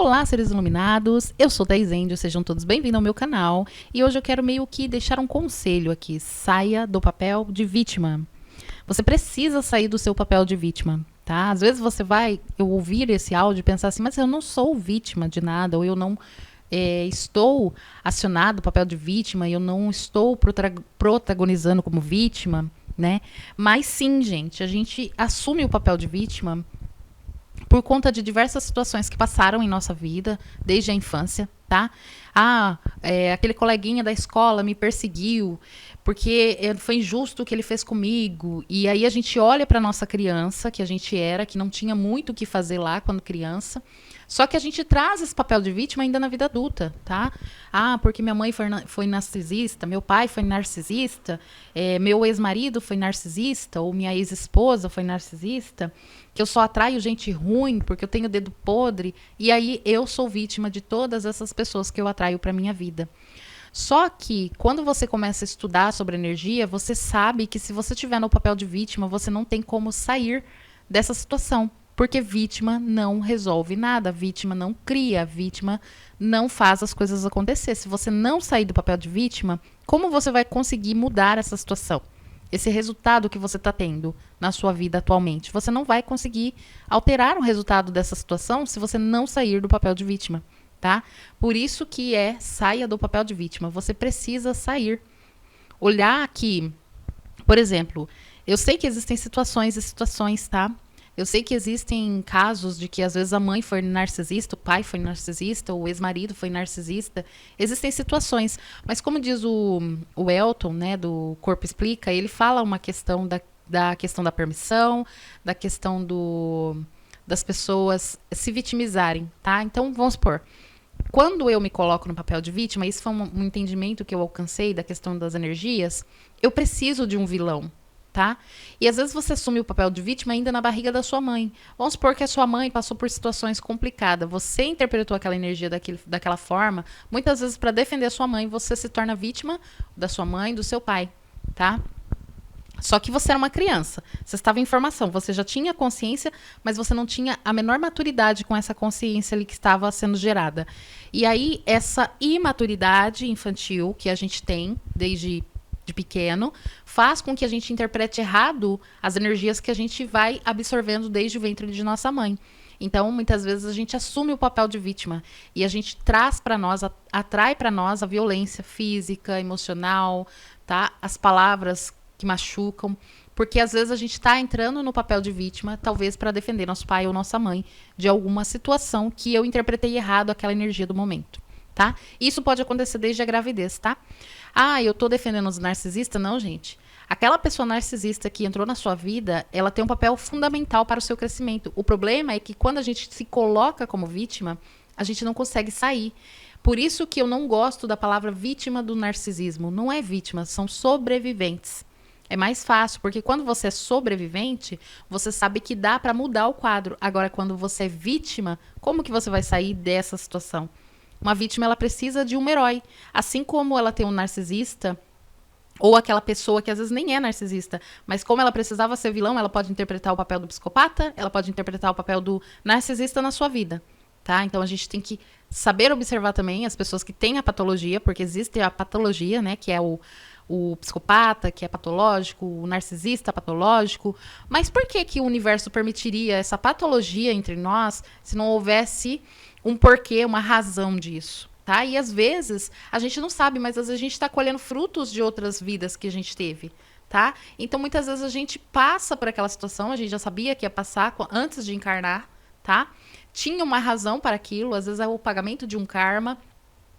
Olá, seres iluminados, eu sou Thais Índio, sejam todos bem-vindos ao meu canal. E hoje eu quero meio que deixar um conselho aqui, saia do papel de vítima. Você precisa sair do seu papel de vítima, tá? Às vezes você vai ouvir esse áudio e pensar assim, mas eu não sou vítima de nada, ou eu não estou acionado o papel de vítima, eu não estou protagonizando como vítima, né? Mas sim, gente, a gente assume o papel de vítima por conta de diversas situações que passaram em nossa vida, desde a infância, tá? Aquele coleguinha da escola me perseguiu, porque foi injusto o que ele fez comigo. E aí a gente olha para nossa criança, que a gente era, que não tinha muito o que fazer lá quando criança, só que a gente traz esse papel de vítima ainda na vida adulta, tá? Porque minha mãe foi narcisista, meu pai foi narcisista, meu ex-marido foi narcisista, ou minha ex-esposa foi narcisista, que eu só atraio gente ruim porque eu tenho dedo podre, e aí eu sou vítima de todas essas pessoas que eu atraio para minha vida. Só que quando você começa a estudar sobre energia, você sabe que se você estiver no papel de vítima, você não tem como sair dessa situação. Porque vítima não resolve nada, vítima não cria, vítima não faz as coisas acontecer. Se você não sair do papel de vítima, como você vai conseguir mudar essa situação? Esse resultado que você está tendo na sua vida atualmente. Você não vai conseguir alterar o resultado dessa situação se você não sair do papel de vítima, tá? Por isso que saia do papel de vítima. Você precisa sair. Olhar aqui, por exemplo, eu sei que existem situações e situações, tá? Eu sei que existem casos de que às vezes a mãe foi narcisista, o pai foi narcisista, o ex-marido foi narcisista. Existem situações, mas como diz o Elton, né, do Corpo Explica, ele fala uma questão da questão da permissão, da questão das pessoas se vitimizarem, tá? Então, vamos supor, quando eu me coloco no papel de vítima, isso foi um entendimento que eu alcancei da questão das energias, eu preciso de um vilão. Tá? E às vezes você assume o papel de vítima ainda na barriga da sua mãe. Vamos supor que a sua mãe passou por situações complicadas. Você interpretou aquela energia daquela forma. Muitas vezes, para defender a sua mãe, você se torna vítima da sua mãe, do seu pai. Tá? Só que você era uma criança. Você estava em formação. Você já tinha consciência, mas você não tinha a menor maturidade com essa consciência ali que estava sendo gerada. E aí, essa imaturidade infantil que a gente tem desde de pequeno, faz com que a gente interprete errado as energias que a gente vai absorvendo desde o ventre de nossa mãe. Então, muitas vezes a gente assume o papel de vítima e a gente traz para nós, atrai para nós a violência física, emocional, tá? As palavras que machucam, porque às vezes a gente está entrando no papel de vítima, talvez para defender nosso pai ou nossa mãe de alguma situação que eu interpretei errado aquela energia do momento. Tá? Isso pode acontecer desde a gravidez, tá? Eu tô defendendo os narcisistas? Não, gente. Aquela pessoa narcisista que entrou na sua vida, ela tem um papel fundamental para o seu crescimento. O problema é que quando a gente se coloca como vítima, a gente não consegue sair. Por isso que eu não gosto da palavra vítima do narcisismo. Não é vítima, são sobreviventes. É mais fácil, porque quando você é sobrevivente, você sabe que dá para mudar o quadro. Agora, quando você é vítima, como que você vai sair dessa situação? Uma vítima, ela precisa de um herói. Assim como ela tem um narcisista, ou aquela pessoa que às vezes nem é narcisista, mas como ela precisava ser vilão, ela pode interpretar o papel do psicopata, ela pode interpretar o papel do narcisista na sua vida, tá? Então a gente tem que saber observar também as pessoas que têm a patologia, porque existe a patologia, né, que é o psicopata, que é patológico, o narcisista patológico. Mas por que o universo permitiria essa patologia entre nós se não houvesse um porquê, uma razão disso, tá? E às vezes a gente não sabe, mas às vezes a gente está colhendo frutos de outras vidas que a gente teve, tá? Então muitas vezes a gente passa por aquela situação, a gente já sabia que ia passar antes de encarnar, tá? Tinha uma razão para aquilo, às vezes é o pagamento de um karma,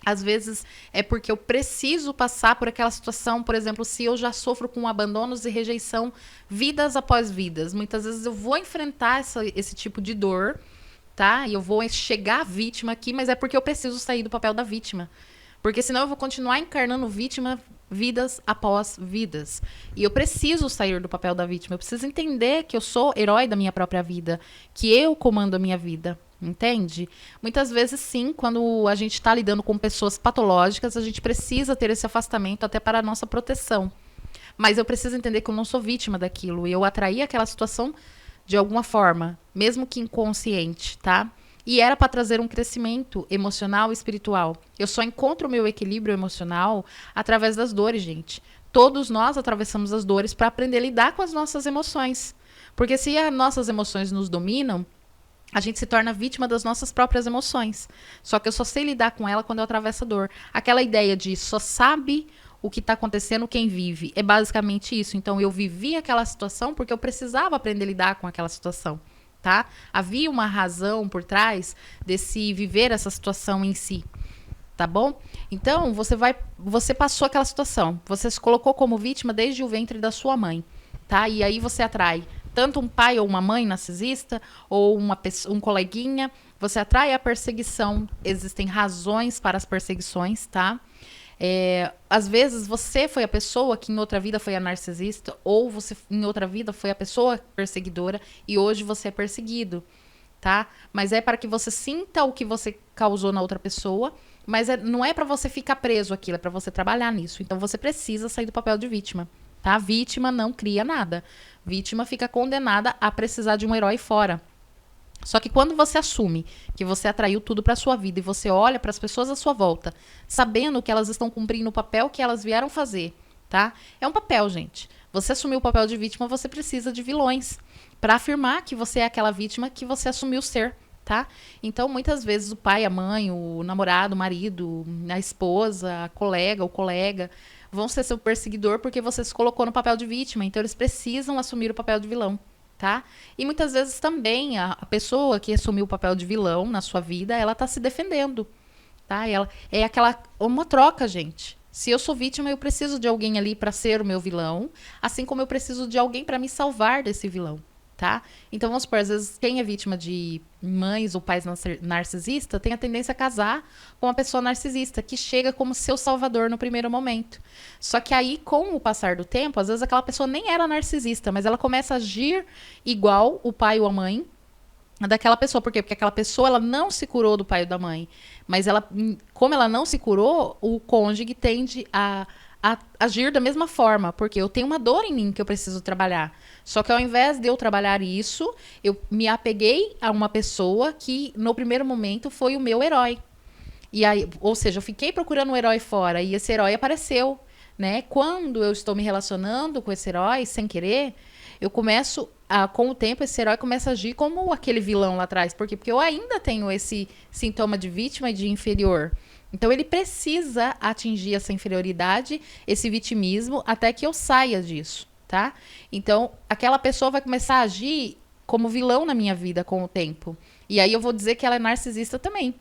às vezes é porque eu preciso passar por aquela situação, por exemplo, se eu já sofro com abandonos e rejeição vidas após vidas, muitas vezes eu vou enfrentar esse tipo de dor, tá? E eu vou chegar vítima aqui, mas é porque eu preciso sair do papel da vítima. Porque senão eu vou continuar encarnando vítima vidas após vidas. E eu preciso sair do papel da vítima. Eu preciso entender que eu sou herói da minha própria vida, que eu comando a minha vida. Entende? Muitas vezes, sim, quando a gente está lidando com pessoas patológicas, a gente precisa ter esse afastamento até para a nossa proteção. Mas eu preciso entender que eu não sou vítima daquilo. E eu atraí aquela situação de alguma forma, mesmo que inconsciente, tá? E era para trazer um crescimento emocional e espiritual. Eu só encontro o meu equilíbrio emocional através das dores, gente. Todos nós atravessamos as dores para aprender a lidar com as nossas emoções. Porque se as nossas emoções nos dominam, a gente se torna vítima das nossas próprias emoções. Só que eu só sei lidar com ela quando eu atravesso a dor. Aquela ideia de só sabe o que está acontecendo quem vive. É basicamente isso. Então, eu vivi aquela situação porque eu precisava aprender a lidar com aquela situação. Tá? Havia uma razão por trás desse viver essa situação em si. Tá bom? Então, você passou aquela situação. Você se colocou como vítima desde o ventre da sua mãe. Tá? E aí você atrai tanto um pai ou uma mãe narcisista, ou um coleguinha, você atrai a perseguição. Existem razões para as perseguições, tá? Às vezes você foi a pessoa que em outra vida foi a narcisista, ou você em outra vida foi a pessoa perseguidora e hoje você é perseguido, tá? Mas é para que você sinta o que você causou na outra pessoa, mas não é para você ficar preso àquilo, é para você trabalhar nisso. Então você precisa sair do papel de vítima. Tá? Vítima não cria nada. Vítima fica condenada a precisar de um herói fora. Só que quando você assume que você atraiu tudo para sua vida e você olha para as pessoas à sua volta, sabendo que elas estão cumprindo o papel que elas vieram fazer, tá? É um papel, gente. Você assumiu o papel de vítima, você precisa de vilões para afirmar que você é aquela vítima que você assumiu ser, tá? Então, muitas vezes o pai, a mãe, o namorado, o marido, a esposa, a colega, o colega vão ser seu perseguidor porque você se colocou no papel de vítima. Então, eles precisam assumir o papel de vilão, tá? E muitas vezes também a pessoa que assumiu o papel de vilão na sua vida, ela tá se defendendo, tá? Ela é uma troca, gente. Se eu sou vítima, eu preciso de alguém ali para ser o meu vilão, assim como eu preciso de alguém para me salvar desse vilão. Tá? Então, vamos supor, às vezes, quem é vítima de mães ou pais narcisistas tem a tendência a casar com uma pessoa narcisista, que chega como seu salvador no primeiro momento. Só que aí, com o passar do tempo, às vezes aquela pessoa nem era narcisista, mas ela começa a agir igual o pai ou a mãe daquela pessoa. Por quê? Porque aquela pessoa, ela não se curou do pai ou da mãe. Mas ela, como ela não se curou, o cônjuge tende a agir da mesma forma, porque eu tenho uma dor em mim que eu preciso trabalhar. Só que ao invés de eu trabalhar isso, eu me apeguei a uma pessoa que no primeiro momento foi o meu herói. E aí, ou seja, eu fiquei procurando um herói fora e esse herói apareceu, né? Quando eu estou me relacionando com esse herói sem querer, eu começo com o tempo esse herói começa a agir como aquele vilão lá atrás. Por quê? Porque eu ainda tenho esse sintoma de vítima e de inferior. Então, ele precisa atingir essa inferioridade, esse vitimismo, até que eu saia disso, tá? Então, aquela pessoa vai começar a agir como vilão na minha vida com o tempo. E aí eu vou dizer que ela é narcisista também.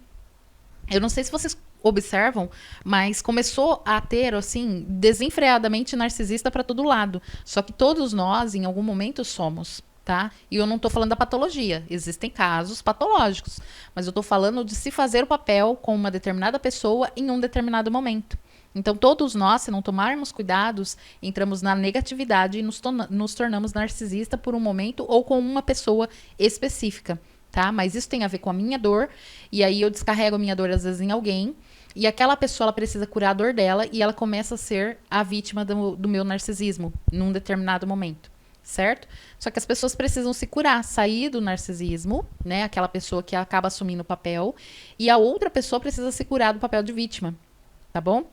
Eu não sei se vocês observam, mas começou a ter, assim, desenfreadamente narcisista para todo lado. Só que todos nós, em algum momento, somos. Tá? E eu não estou falando da patologia. Existem casos patológicos. Mas eu estou falando de se fazer o papel com uma determinada pessoa em um determinado momento. Então, todos nós, se não tomarmos cuidados, entramos na negatividade e nos tornamos narcisista por um momento ou com uma pessoa específica. Tá? Mas isso tem a ver com a minha dor. E aí eu descarrego a minha dor, às vezes, em alguém. E aquela pessoa, ela precisa curar a dor dela e ela começa a ser a vítima do meu narcisismo num determinado momento. Certo? Só que as pessoas precisam se curar, sair do narcisismo, né? Aquela pessoa que acaba assumindo o papel, e a outra pessoa precisa se curar do papel de vítima, tá bom?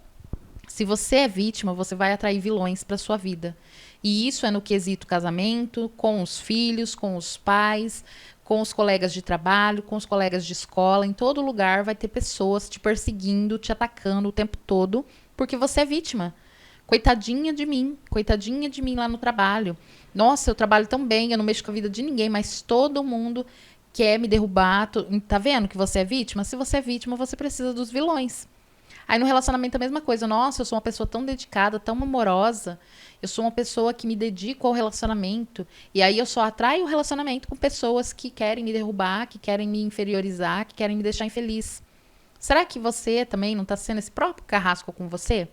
Se você é vítima, você vai atrair vilões para sua vida. E isso é no quesito casamento, com os filhos, com os pais, com os colegas de trabalho, com os colegas de escola. Em todo lugar vai ter pessoas te perseguindo, te atacando o tempo todo, porque você é vítima. Coitadinha de mim lá no trabalho. Nossa, eu trabalho tão bem, eu não mexo com a vida de ninguém, mas todo mundo quer me derrubar. Tá vendo que você é vítima? Se você é vítima, você precisa dos vilões. Aí no relacionamento a mesma coisa. Nossa, eu sou uma pessoa tão dedicada, tão amorosa. Eu sou uma pessoa que me dedico ao relacionamento. E aí eu só atraio o relacionamento com pessoas que querem me derrubar, que querem me inferiorizar, que querem me deixar infeliz. Será que você também não está sendo esse próprio carrasco com você?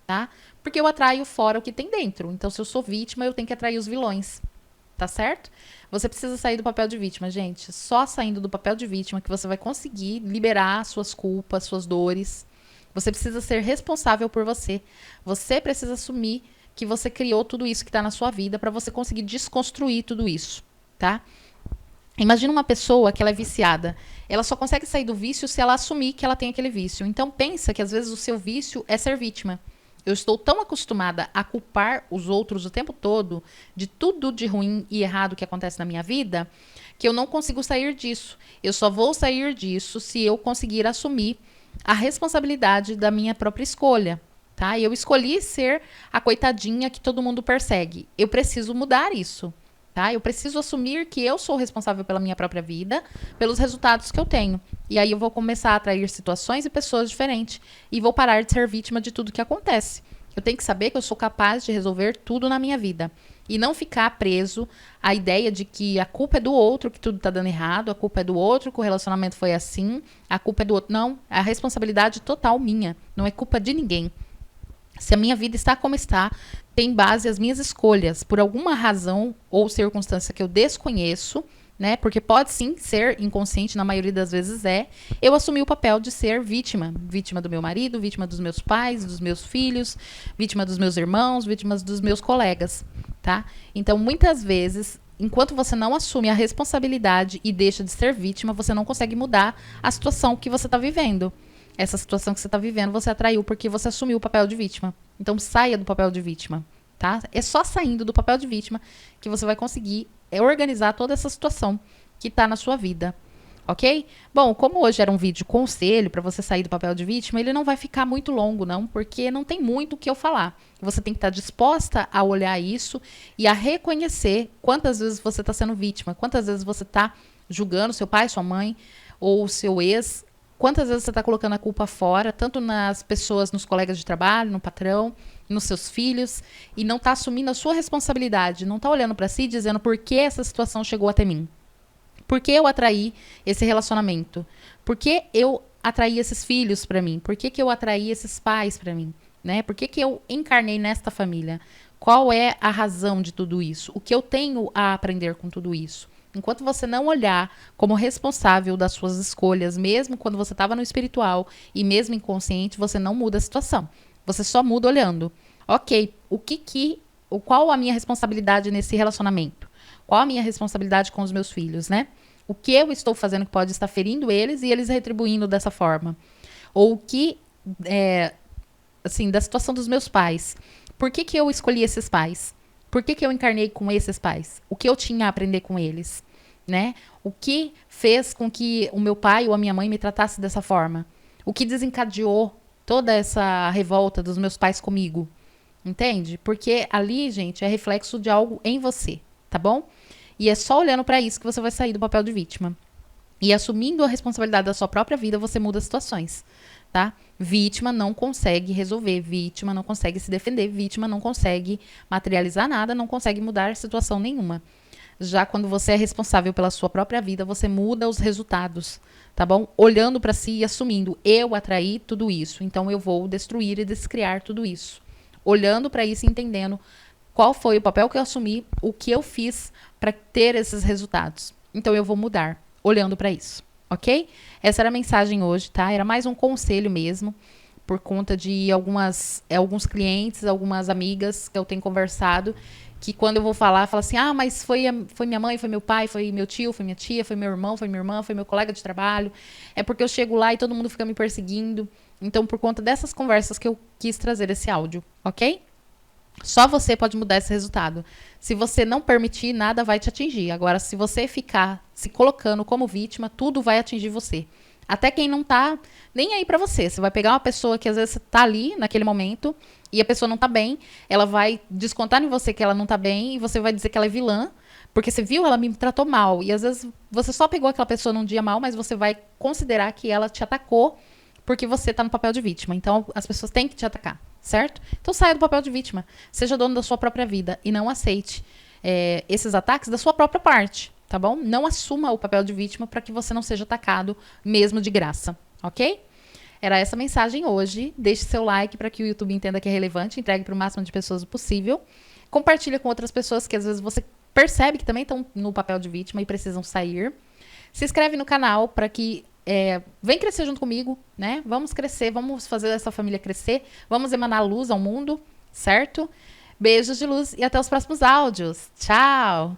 Tá? Porque eu atraio fora o que tem dentro. Então, se eu sou vítima, eu tenho que atrair os vilões. Tá certo? Você precisa sair do papel de vítima, gente. Só saindo do papel de vítima que você vai conseguir liberar suas culpas, suas dores. Você precisa ser responsável por você. Você precisa assumir que você criou tudo isso que tá na sua vida para você conseguir desconstruir tudo isso, tá? Imagina uma pessoa que ela é viciada. Ela só consegue sair do vício se ela assumir que ela tem aquele vício. Então pensa que às vezes o seu vício é ser vítima. Eu estou tão acostumada a culpar os outros o tempo todo de tudo de ruim e errado que acontece na minha vida, que eu não consigo sair disso. Eu só vou sair disso se eu conseguir assumir a responsabilidade da minha própria escolha. Tá? Eu escolhi ser a coitadinha que todo mundo persegue. Eu preciso mudar isso. Tá? Eu preciso assumir que eu sou responsável pela minha própria vida, pelos resultados que eu tenho. E aí eu vou começar a atrair situações e pessoas diferentes. E vou parar de ser vítima de tudo que acontece. Eu tenho que saber que eu sou capaz de resolver tudo na minha vida. E não ficar preso à ideia de que a culpa é do outro, que tudo tá dando errado, a culpa é do outro, que o relacionamento foi assim, a culpa é do outro. Não, é a responsabilidade total minha. Não é culpa de ninguém. Se a minha vida está como está, tem base as minhas escolhas, por alguma razão ou circunstância que eu desconheço, né? Porque pode sim ser inconsciente, na maioria das vezes é. Eu assumi o papel de ser vítima. Vítima do meu marido, vítima dos meus pais, dos meus filhos, vítima dos meus irmãos, vítima dos meus colegas, tá? Então, muitas vezes, enquanto você não assume a responsabilidade e deixa de ser vítima, você não consegue mudar a situação que você está vivendo. Essa situação que você está vivendo, você atraiu porque você assumiu o papel de vítima. Então, saia do papel de vítima, tá? É só saindo do papel de vítima que você vai conseguir organizar toda essa situação que está na sua vida, ok? Bom, como hoje era um vídeo conselho para você sair do papel de vítima, ele não vai ficar muito longo, não, porque não tem muito o que eu falar. Você tem que estar disposta a olhar isso e a reconhecer quantas vezes você está sendo vítima, quantas vezes você está julgando seu pai, sua mãe ou seu ex. Quantas vezes você está colocando a culpa fora, tanto nas pessoas, nos colegas de trabalho, no patrão, nos seus filhos, e não está assumindo a sua responsabilidade, não está olhando para si e dizendo por que essa situação chegou até mim. Por que eu atraí esse relacionamento? Por que eu atraí esses filhos para mim? Por que eu atraí esses pais para mim? Né? Por que eu encarnei nesta família? Qual é a razão de tudo isso? O que eu tenho a aprender com tudo isso? Enquanto você não olhar como responsável das suas escolhas, mesmo quando você estava no espiritual e mesmo inconsciente, você não muda a situação. Você só muda olhando. Ok, qual a minha responsabilidade nesse relacionamento? Qual a minha responsabilidade com os meus filhos, né? O que eu estou fazendo que pode estar ferindo eles e eles retribuindo dessa forma? Ou o que, assim, da situação dos meus pais. Por que eu escolhi esses pais? Por que eu encarnei com esses pais? O que eu tinha a aprender com eles? Né? O que fez com que o meu pai ou a minha mãe me tratasse dessa forma? O que desencadeou toda essa revolta dos meus pais comigo? Entende? Porque ali, gente, é reflexo de algo em você, tá bom? E é só olhando para isso que você vai sair do papel de vítima. E assumindo a responsabilidade da sua própria vida, você muda as situações, tá? Vítima não consegue resolver, vítima não consegue se defender, vítima não consegue materializar nada, não consegue mudar situação nenhuma. Já quando você é responsável pela sua própria vida, você muda os resultados, tá bom? Olhando para si e assumindo, eu atraí tudo isso, então eu vou destruir e descriar tudo isso. Olhando para isso e entendendo qual foi o papel que eu assumi, o que eu fiz para ter esses resultados. Então eu vou mudar, olhando para isso, ok? Essa era a mensagem hoje, tá? Era mais um conselho mesmo, por conta de alguns clientes, algumas amigas que eu tenho conversado, que quando eu vou falar, fala assim, mas foi minha mãe, foi meu pai, foi meu tio, foi minha tia, foi meu irmão, foi minha irmã, foi meu colega de trabalho. É porque eu chego lá e todo mundo fica me perseguindo. Então, por conta dessas conversas que eu quis trazer esse áudio, ok? Só você pode mudar esse resultado. Se você não permitir, nada vai te atingir. Agora, se você ficar se colocando como vítima, tudo vai atingir você. Até quem não tá nem aí pra você. Você vai pegar uma pessoa que às vezes tá ali naquele momento e a pessoa não tá bem, ela vai descontar em você que ela não tá bem e você vai dizer que ela é vilã, porque você viu, ela me tratou mal. E às vezes você só pegou aquela pessoa num dia mal, mas você vai considerar que ela te atacou porque você tá no papel de vítima. Então as pessoas têm que te atacar, certo? Então saia do papel de vítima. Seja dono da sua própria vida e não aceite esses ataques da sua própria parte. Tá bom? Não assuma o papel de vítima para que você não seja atacado mesmo de graça, ok? Era essa a mensagem hoje. Deixe seu like para que o YouTube entenda que é relevante, entregue para o máximo de pessoas possível. Compartilhe com outras pessoas que às vezes você percebe que também estão no papel de vítima e precisam sair. Se inscreve no canal para que vem crescer junto comigo, né? Vamos crescer, vamos fazer essa família crescer, vamos emanar luz ao mundo, certo? Beijos de luz e até os próximos áudios. Tchau!